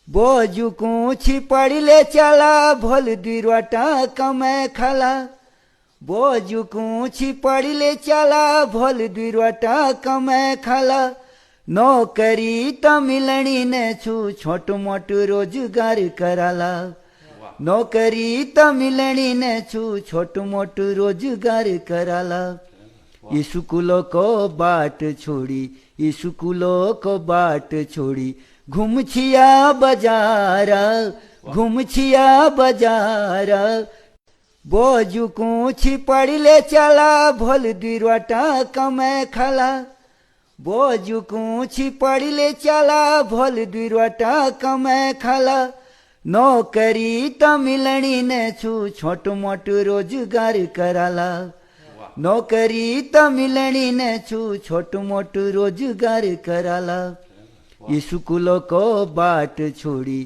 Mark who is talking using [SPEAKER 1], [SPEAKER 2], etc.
[SPEAKER 1] बोझू कूची पड़िले चला भोल दिरवाटा कमे खाला। बोझू कूची पड़िले चला भोल दिरवाटा कमे खाला। नौकरी तो मिलनी ने छू छोटू मोटू रोजगार कराला। नौकरी तो मिलनी ने छू छोटू मोटू रोजगार कराला। स्कूलों को बाट छोड़ी स्कूलों को बाट छोड़ी घूमछिया बाजार घूमछिया बाजार। बोझू कूची पड़िले चला भोल दिरवाटा कमे खाला। बोझू कूची पड़िले चला भोल दिरवाटा कमे खाला। नौकरी तो मिलनी ने छू छोटू मोटू रोजगार कराला। नौकरी तो मिलनी ने छू छोटू मोटू रोजगार कराला। स्कूलों को बाट छोड़ी